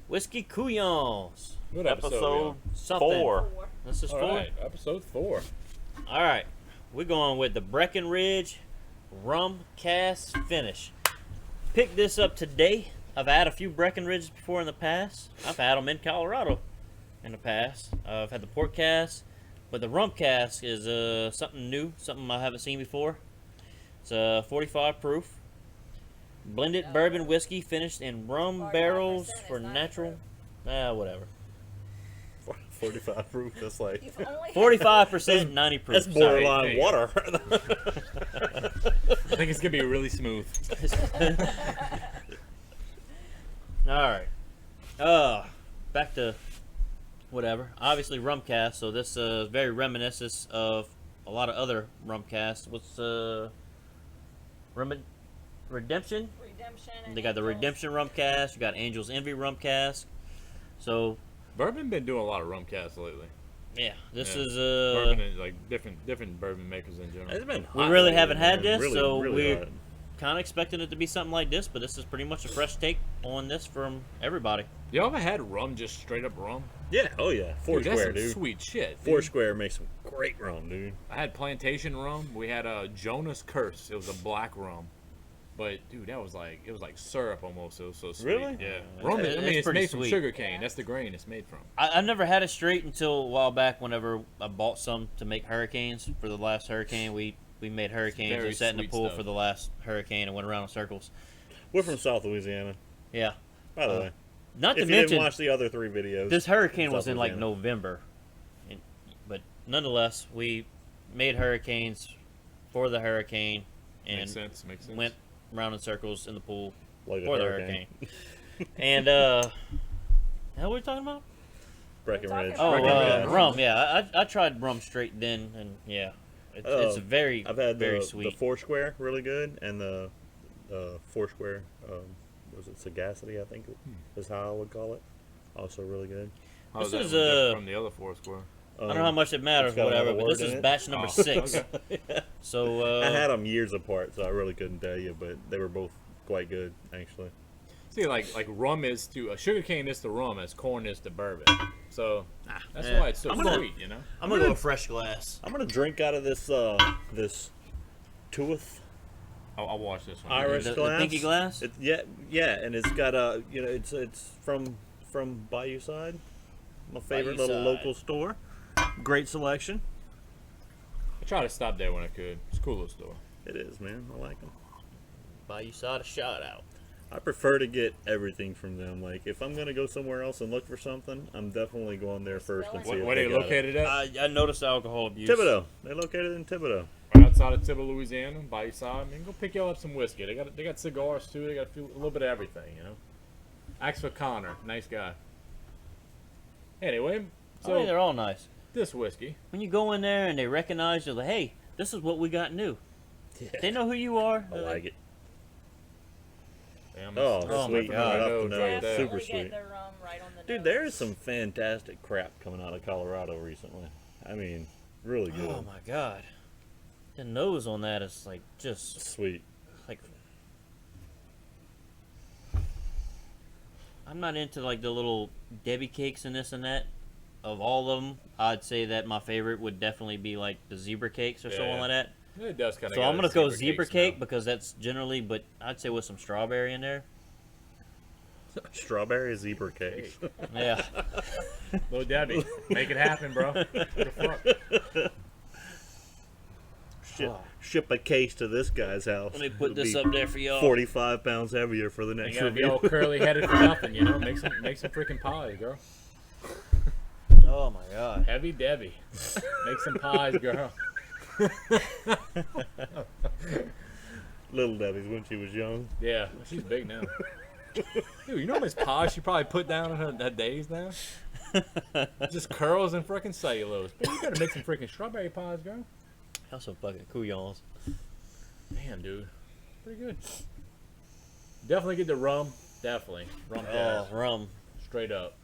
Whiskey Couyons. What Episode something. 4. This is 4? Alright, episode 4. Alright. We're going with the Breckenridge Rum Cask finish. Picked this up today. I've had a few Breckenridges before in the past. I've had them in Colorado in the past. I've had the port cask, but the rum cask is something new, something I haven't seen before. It's 45 proof. Blended bourbon whiskey finished in rum barrels for natural. Whatever. 45 proof. That's like 45%, 90 proof. that's borderline Hey. water. I think it's gonna be really smooth. All right. Back to whatever. Obviously, rum cask. So this is very reminiscent of a lot of other rum casks. What's Redemption? They got the Redemption rum cask. You got Angel's Envy rum cask. So Bourbon been doing a lot of rum casts lately. yeah, this Yeah. is Bourbon and like different bourbon makers in general. It's been we hot really lately, haven't had man. this, Really, so really we're hot. kind of expecting it to be something like this. But this is pretty much a fresh take on this from everybody. Y'all ever had rum, just straight up rum? Yeah, oh yeah. Four Dude, that's Square, some dude. sweet shit. Four dude. Square makes some great rum, dude. I had plantation rum. We had Jonah's Curse. It was a black rum. But dude, it was like syrup almost. It was so sweet. Really? Yeah. Yeah, Rum. it's I mean, it's pretty made from sweet. sugar cane. That's the grain it's made from. I've never had it straight until a while back. Whenever I bought some to make hurricanes for the last hurricane, we made hurricanes Very and sat in the sweet pool stuff. for the last hurricane and went around in circles. We're from South Louisiana, Yeah. by the way. Not If to you didn't mention, watch the other 3 videos, this hurricane was South in like Louisiana. November, but nonetheless, we made hurricanes for the hurricane and Makes sense. Makes sense. went round in circles in the pool like a for the hurricane. hurricane. And how are we talking about? Breckenridge. Oh, Breckenridge. rum. Yeah, I tried rum straight then, and yeah, it's very I've had very the sweet. Four Square, really good, and the Four Square, was it Sagacity, I think is how I would call it. Also really good. How's This that is, one different from the other four square? I don't know how much it matters, it's got whatever, another but this word is in it. batch number Oh, 6. okay. So I had them years apart, so I really couldn't tell you, but they were both quite good, actually. See, like rum is to sugar cane is to rum as corn is to bourbon. So that's yeah. why it's so I'm gonna- sweet, you know. I'm gonna go a fresh glass. I'm gonna drink out of this this Tuath I'll watch this one. Irish The glass. pinky glass? Yeah, and it's got it's from Bayou Side, my favorite Bayou little Side. local store. Great selection. I try to stop there when I could. It's a cool little store. It is, man. I like them. Buy you saw a shout out. I prefer to get everything from them. Like, if I'm gonna go somewhere else and look for something, I'm definitely going there first and see if Where they they got it. located at? I noticed alcohol abuse. Thibodeau. They located in Thibodeau. Right outside of Tibble, Louisiana, by your side. I mean, go pick y'all up some whiskey. They got cigars too. They got a little bit of everything, you know. Ask for Connor, nice guy. Anyway, I mean, so they're all nice. this whiskey, When you go in there and they recognize you, like, hey, this is what we got new. They know who you are. I like it. damn, Oh, Oh my sweet. God. Right off Nose the right nose. there. Super sweet. The rum right on the Dude, nose. there is some fantastic crap coming out of Colorado recently. I mean, really good. Oh my god. The nose on that is like just Sweet. like I'm not into like the little Debbie cakes and this and that. Of all of them, I'd say that my favorite would definitely be like the zebra cakes or something Yeah. like that. it does kind of. So I'm gonna go zebra cake because that's generally, but I'd say with some strawberry in there. Strawberry zebra cake. Yeah. Little Debbie, make it happen, bro. What the fuck? Ship a case to this guy's house. Let me put It'll this be up there for y'all. 45 pounds heavier for the You next gotta be review. all curly headed for nothing, you know. Make some freaking pies, girl. Oh my god. Heavy Debbie, make some pies, girl. Little Debbie's when she was young. Yeah, she's big now. Dude, you know how much pies she probably put down in her days now? Just curls and freaking cellulose. Man, you gotta make some freaking strawberry pies, girl. That's some fucking Couyons. Damn, dude. Pretty good. Definitely get the rum. Definitely. Rum Oh, cask. rum. Straight up.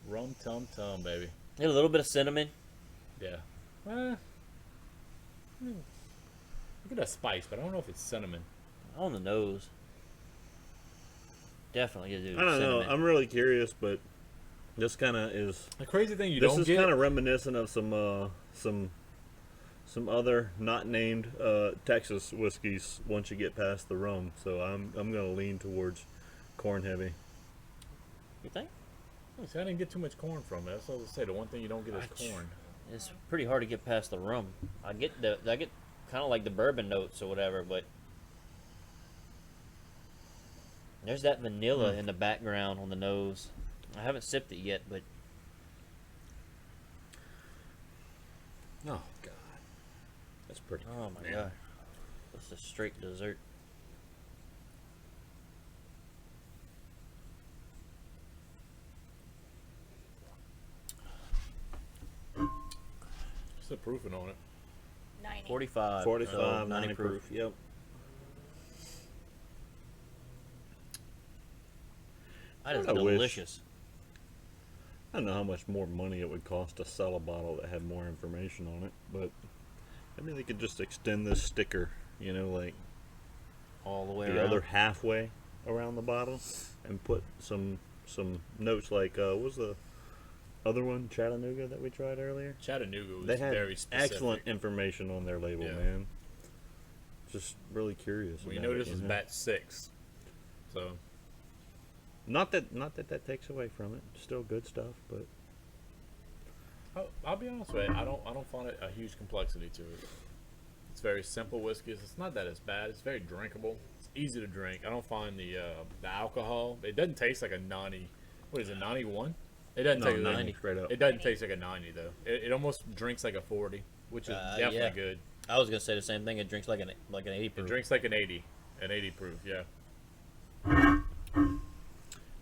Rum tum tum, baby. Get a little bit of cinnamon. Yeah. Look at that spice, but I don't know if it's cinnamon. On the nose. Definitely get to do I don't know. cinnamon. I'm really curious, but this kind of is. The crazy thing you This don't is get. kind of reminiscent of some other not named Texas whiskeys once you get past the rum. So I'm gonna lean towards corn heavy. You think? See, I didn't get too much corn from it. That's what I was gonna say. The one thing you don't get is corn. It's pretty hard to get past the rum. I get kind of like the bourbon notes or whatever, but there's that vanilla in the background on the nose. I haven't sipped it yet, but Oh God, that's pretty. oh my man. god, that's a straight dessert. What's the proofing on it? 90. 45, 45, so 90 proof. Yep. That is I wish- delicious. I don't know how much more money it would cost to sell a bottle that had more information on it, but maybe they could just extend this sticker, you know, like All the way the around. other halfway around the bottle, and put some notes like what was the other one, Chattanooga, that we tried earlier? Chattanooga was They had very specific. excellent information on their label, Yeah. man. Just really curious. We about know it, this you is know? batch 6, so Not that takes away from it. Still good stuff, but I'll be honest with you. I don't find it a huge complexity to it. It's very simple whiskey. It's not that it's bad. It's very drinkable. It's easy to drink. I don't find the alcohol. It doesn't taste like a 90. What is it, 91? It doesn't no, taste 90 like, straight up. it doesn't taste like a 90 though. It almost drinks like a 40, which is definitely yeah. good. I was gonna say the same thing. It drinks like an 80 It proof. drinks like an 80 proof. Yeah.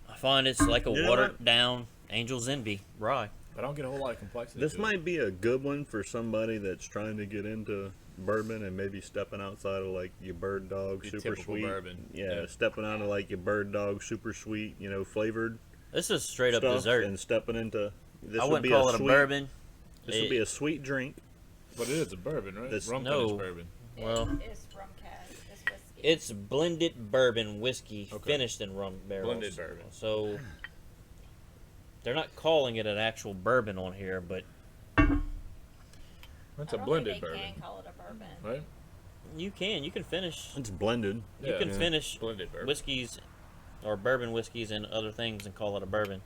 I find it's like a You know watered what? down Angel's Envy rye. I don't get a whole lot of complexity. This to it. might be a good one for somebody that's trying to get into bourbon and maybe stepping outside of like your Bird Dog Your super typical sweet. bourbon. Yeah, Yeah. stepping out of like your Bird Dog super sweet, you know, flavored This is straight up stuff, dessert. and stepping into this I would wouldn't be call a it a sweet, bourbon. This would be a sweet drink. But it is a bourbon, right? This- Rum No. finished bourbon. Well, It's rum cask. It's whiskey. it's blended bourbon whiskey Okay. finished in rum barrels. Blended bourbon. So they're not calling it an actual bourbon on here, but It's I a don't blended think they bourbon, can call it a bourbon. right? you can finish. It's blended. You Yeah. can Yeah. finish Blended bourbon. whiskeys or bourbon whiskeys and other things and call it a bourbon.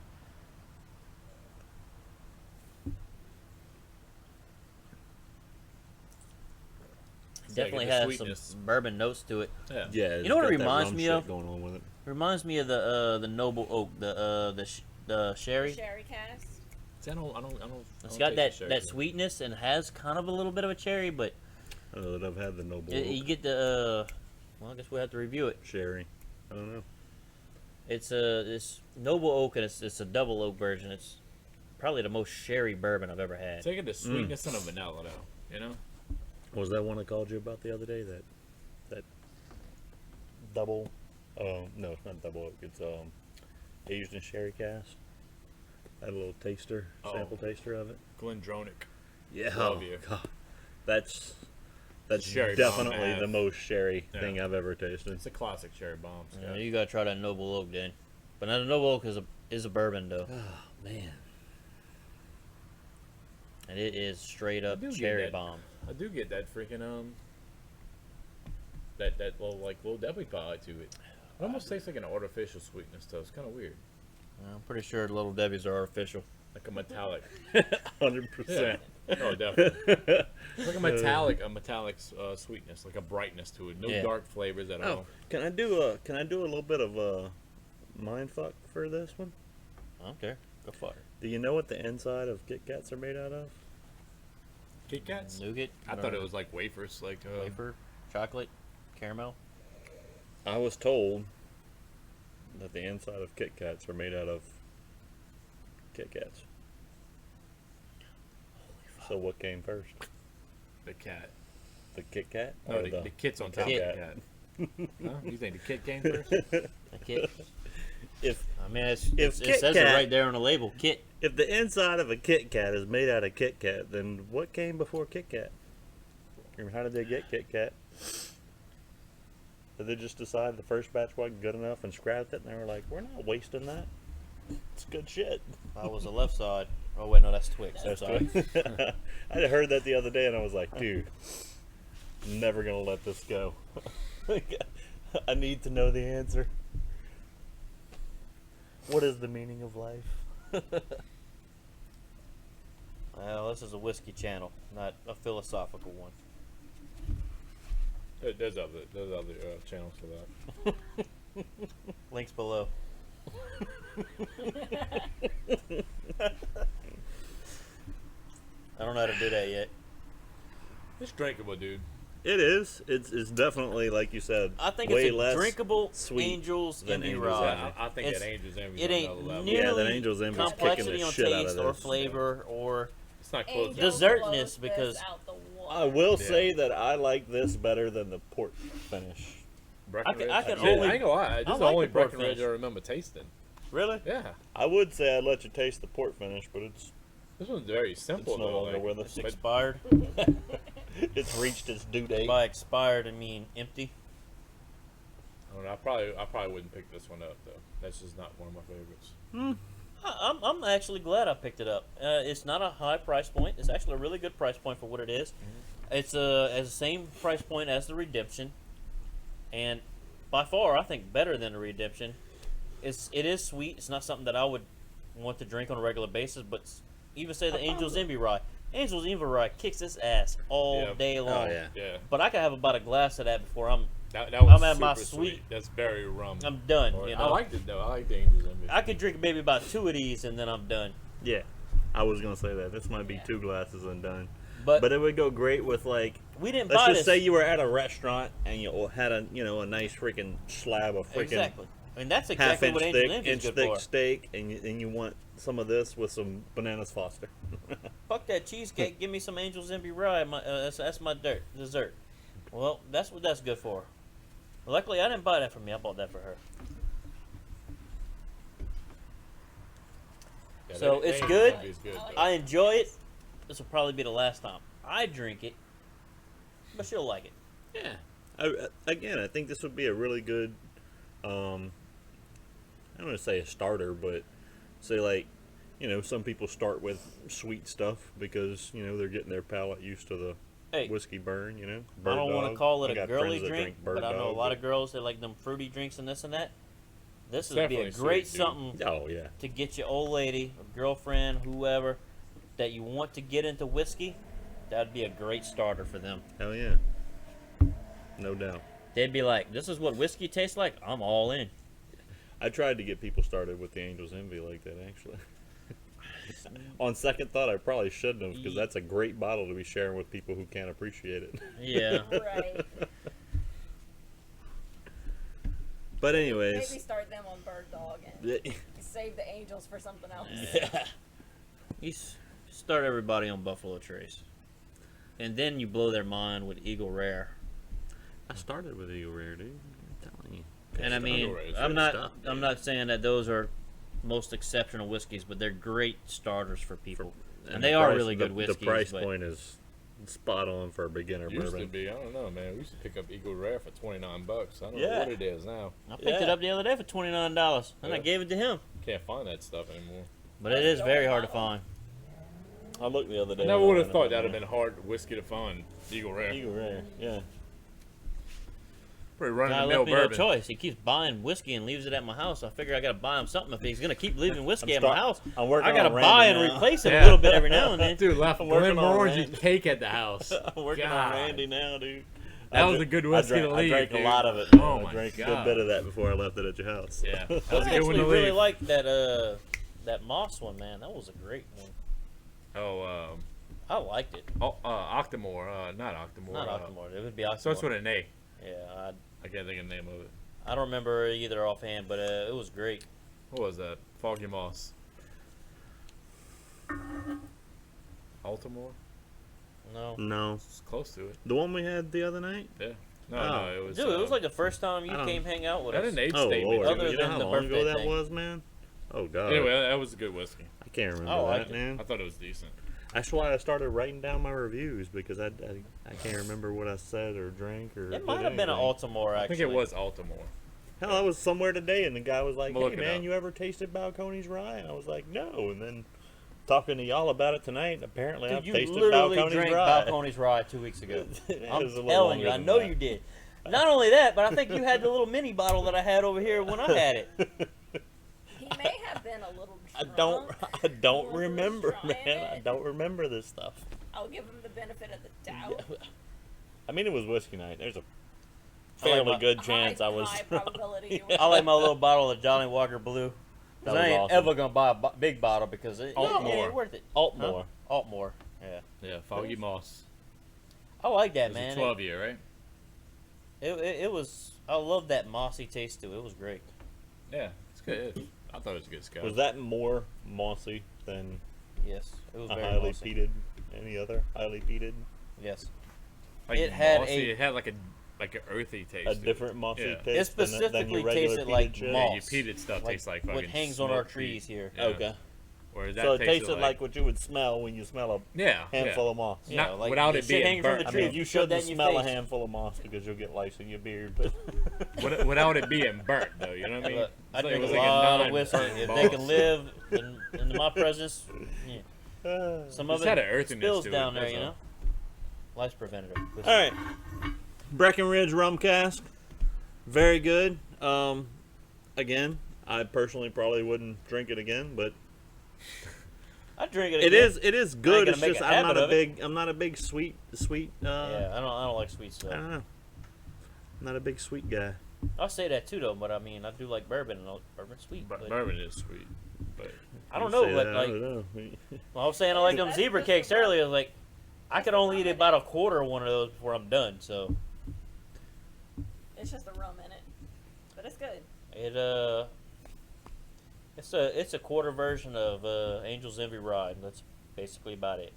Yeah, Definitely get the has sweetness. some bourbon notes to it. Yeah. Yeah, it's know what it got that reminds rum me shit of? going on with it. Reminds me of the Noble Oak, the sherry. Sherry cask. See, I don't It's I got don't that taste the that sherry. sweetness and has kind of a little bit of a cherry, but I don't know that I've had the Noble you Oak get the. Well, I guess we'll have to review it. sherry. I don't know. It's Noble Oak and it's a double oak version. It's probably the most sherry bourbon I've ever had. Taking the sweetness and a vanilla though, you know? What was that one I called you about the other day? That double? No, it's not double oak. It's aged in sherry cask. Had a little taster, sample taster of it. Glendronach. Yeah, Love you. God. That's Sherry bomb definitely to the have. most sherry Yeah. thing I've ever tasted. It's a classic cherry bomb. Yeah, Scott. you gotta try that Noble Oak, then. But now the Noble Oak is a bourbon though, Oh man, and it is straight up I do get cherry that. bomb. I do get that freaking that little Debbie pie to it. It almost tastes like an artificial sweetness though. It's kind of weird, I'm pretty sure the Little Debbie's are artificial. like a metallic. 100%. Oh, definitely. It's like a metallic sweetness, like a brightness to it. No Yeah. dark flavors at Oh, all. can I do a little bit of mind fuck for this one? I don't care. Go for it. Do you know what the inside of Kit Kats are made out of? Kit Kats? Nougat. I thought it was like wafers, like wafer, chocolate, caramel. I was told that the inside of Kit Kats are made out of Kit Kats. So what came first? the cat. The Kit Kat? No, Or the kit's on top Kit. of the cat. Huh? You think the kit came first? A kit. If I mean, If it Kit says it Kat- right there on the label. Kit. if the inside of a Kit Kat is made out of Kit Kat, then what came before Kit Kat? Or how did they get Kit Kat? Did they just decide the first batch wasn't good enough and scrapped it? And they were like, we're not wasting that. It's good shit. That was the left side. Oh wait, no, that's Twix. I'm That's sorry. good. I heard that the other day and I was like, dude, I'm never going to let this go. I need to know the answer. What is the meaning of life? Well, this is a whiskey channel, not a philosophical one. There's other channels for that. Links below. I don't know how to do that yet. It's drinkable, dude. It is. It's definitely, like you said, I think way it's a less drinkable sweet Angels than Envy Angels Rye. Envy. I think It's- that Angels Envy It is ain't another level. Yeah, nearly that Angels Envy's kicking the complexity on shit out of taste or this. flavor or It's not close. Angels Dessertness, blows this because out the water. I will Yeah. say that I like this better than the port finish. Breckenridge. I can Shit, only- I ain't gonna lie. This I is the like only the port Breckenridge finish. I remember tasting. really. Yeah. I would say I'd let you taste the port finish, but it's This one's very simple. no though, longer like, with It's us. expired. It's reached its due date. By expired, I mean empty. I don't know. I probably wouldn't pick this one up though. That's just not one of my favorites. I'm actually glad I picked it up. It's not a high price point. It's actually a really good price point for what it is. It's as the same price point as the Redemption, and by far I think better than the Redemption. It is sweet. It's not something that I would want to drink on a regular basis. But even say the Angels Envy Rye. Angels Envy Rye kicks its ass all Yeah. day long. Oh yeah. Yeah. But I could have about a glass of that before I'm That was I'm at super my sweet. sweet- That's very rum. I'm done. Or- You I know, liked it though. I like the Angels Envy. I could drink maybe about 2 of these and then I'm done. Yeah. I was gonna say that. This might be 2 glasses and done. But, But it would go great with like. we didn't Let's buy just this. say you were at a restaurant and you had a a nice freaking slab of freaking Exactly. I mean, that's half exactly inch what Angel thick, Envy is inch good thick for. steak, and you want some of this with some bananas Foster. Fuck that cheesecake. Give me some Angel's Envy Rye. That's my dessert. Well, that's what that's good for. Luckily, I didn't buy that for me. I bought that for her. Yeah, So, the it's Angels good. Envy is good, I like though. I enjoy it. This will probably be the last time I drink it, but she'll like it. Yeah. I think this would be a really good. I don't want to say a starter, but say like, some people start with sweet stuff because they're getting their palate used to the Hey, whiskey burn. I don't want to call it I a got girly friends that drink, Bird but I know a Dog, lot of girls that like them fruity drinks and this and that. This It's would be a definitely great sweet, dude. something Oh yeah. to get your old lady, or girlfriend, whoever that you want to get into whiskey. That'd be a great starter for them. Hell yeah. No doubt. They'd be like, "This is what whiskey tastes like. I'm all in." I tried to get people started with the Angel's Envy like that, actually. On second thought, I probably shouldn't have, because that's a great bottle to be sharing with people who can't appreciate it. Yeah. Right. But anyways, Maybe start them on Bird Dog and yeah, save the Angels for something else. You start everybody on Buffalo Trace, and then you blow their mind with Eagle Rare. I started with Eagle Rare, dude. I'm telling you. And I mean, Eagle Rare is I'm good not, stuff, I'm dude. not saying that those are most exceptional whiskeys, but they're great starters for people, and the they are price- really good the, whiskeys. The price but point is spot on for a beginner Used to bourbon. be, I don't know, man. We used to pick up Eagle Rare for $29. I don't know Yeah. what it is now. I picked it Yeah. up the other day for $29, and I Yeah. gave it to him. Can't find that stuff anymore. But it is very hard to find. I looked the other day. I never when would have went thought up that'd have there. been hard whiskey to find. Eagle Rare. Eagle Rare, yeah. Pretty run of Guy the left mill me no bourbon. choice. He keeps buying whiskey and leaves it at my house. I figure I gotta buy him something if he's gonna keep leaving whiskey at my house. I'm working I gotta on buy Randy and now. replace it Yeah. a little bit every now and then. Dude left I'm working on Glenmorangie Randy. cake at the house. I'm working God. on Randy now, dude. That I was dr- a good I whiskey drank, to leave, I drank dude. a lot of it. Oh I my drank a God. good bit of that before I left it at your house. Yeah, that I was a good one actually to really leave. like that moss one, man. That was a great one. Oh, I liked it. Octomore. Not Octomore. Not Octomore. It would be Octomore. Starts with an A. Yeah, I can't think of the name of it. I don't remember either offhand, but it was great. What was that? Foggy Moss. Altamore? No. No. It's close to it. The one we had the other night? Yeah. No, Oh. no, it was. Dude, it was like the first time you I don't- came hang out with That us. an age Oh, statement. Lord. too. Other You know than how the long ago birthday that thing. was, man? Oh, God. Anyway, that was a good whiskey. I can't remember Oh, I that, did. man. I thought it was decent. That's why I started writing down my reviews because I can't remember what I said or drank or. It might have been an anything. Altamore, I actually. think it was Altamore. Hell, I was somewhere today and the guy was like, I'm gonna "Hey look it man, up. you ever tasted Balcones rye?" And I was like, "No." And then talking to y'all about it tonight, and apparently Dude, I've you tasted literally Balcones drank rye. Balcones Rye 2 weeks ago. It I'm was a little telling you, longer I than know that. you did. Not only that, but I think you had the little mini bottle that I had over here when I had it. He may have been a little I drunk. don't when we were remember, trying man. I it. don't remember this stuff. I'll give him the benefit of the doubt. I mean, it was whiskey night. There's a I like fairly my- good chance high, I was. high probability. You were I like my little bottle of Johnny Walker Blue. That Because I was ain't awesome. ever going to buy a big bottle because it Altmore. ain't worth it. Altmore. Huh? Altmore, yeah. Yeah, Foggy Moss. I like that, It was man. a 12 year, right? It was, I love that mossy taste to it. It was great. Yeah, it's good. I thought it was a good scout. Was that more mossy than Yes, it was a very highly mossy. peated? Any other highly peated? Yes. like it had mossy, a- it had like an earthy taste. A to it. different mossy Yeah. taste It than specifically your regular tasted peated like shit? malt. Yeah, your peated stuff tastes like what fucking hangs on our smoked trees peat. here. Yeah. Okay. Whereas that So it tasted tasted like what you would smell when you smell a yeah, handful yeah. of moss. Yeah, Not like without the it shit being hanging from burnt. the I tree. mean, If you you showed that shouldn't in your smell a face. handful of moss because you'll get lice in your beard. But Without it being burnt, though, you know what I mean? Look, I It's like- drink it was a like lot of non-burnt whiskey. If moss. they can live in my presence, yeah. Some of It's it had an earthiness spills to it, down there, that's you all. know. Life's preventative. all right, Breckenridge Rum Cask, very good. Again, I personally probably wouldn't drink it again, but I drink it. it again. is good. gonna It's make just a I'm habit not a of it. big sweet. Yeah, I don't like sweet I stuff. don't know. I'm not a big sweet guy. I'll say that too, though. But I mean, I do like bourbon, and bourbon's sweet. But But bourbon is sweet, but I don't You know, say but that, like, I don't know. well, I was saying I like them That's zebra just cakes the earlier. Like, I could only eat about a quarter of one of those before I'm done. So It's just the rum in it, but it's good. it's a quarter version of Angel's Envy Rye. And that's basically about it.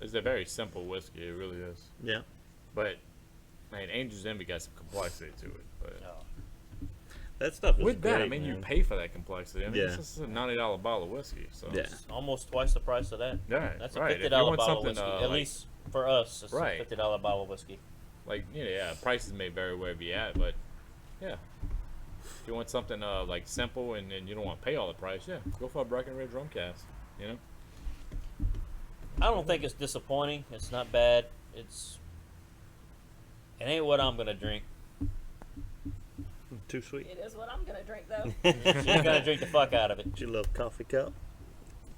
it's a very simple whiskey. It really is. Yeah. But man, Angel's Envy got some complexity to it. But That stuff is with great, that, I mean, you man. pay for that complexity. I mean, Yeah. it's just a $90 bottle of whiskey. So Yeah. It's almost twice the price of that. yeah, That's a right. $50 If you want bottle of something, whiskey. At like, least for us, it's Right. a $50 bottle of whiskey. like yeah, prices may vary wherever you at, but yeah. If you want something like simple and you don't want to pay all the price, yeah, go for a Breckenridge Rum Cask. You know, I don't think it's disappointing. It's not bad. It ain't what I'm gonna drink. Too sweet. It is what I'm gonna drink though. She's gonna drink the fuck out of it. You love coffee cup,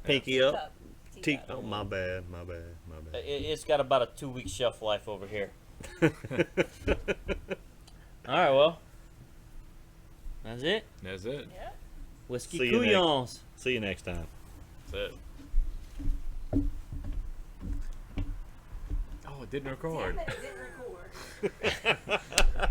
pinky up, Cup, tea. teacup. Oh my bad. It's got about a 2-week shelf life over here. All right, well, that's it. that's it. Yeah. Whiskey See you next- Couyons. See you next time. That's it. Oh, it didn't record. Damn it, it didn't record.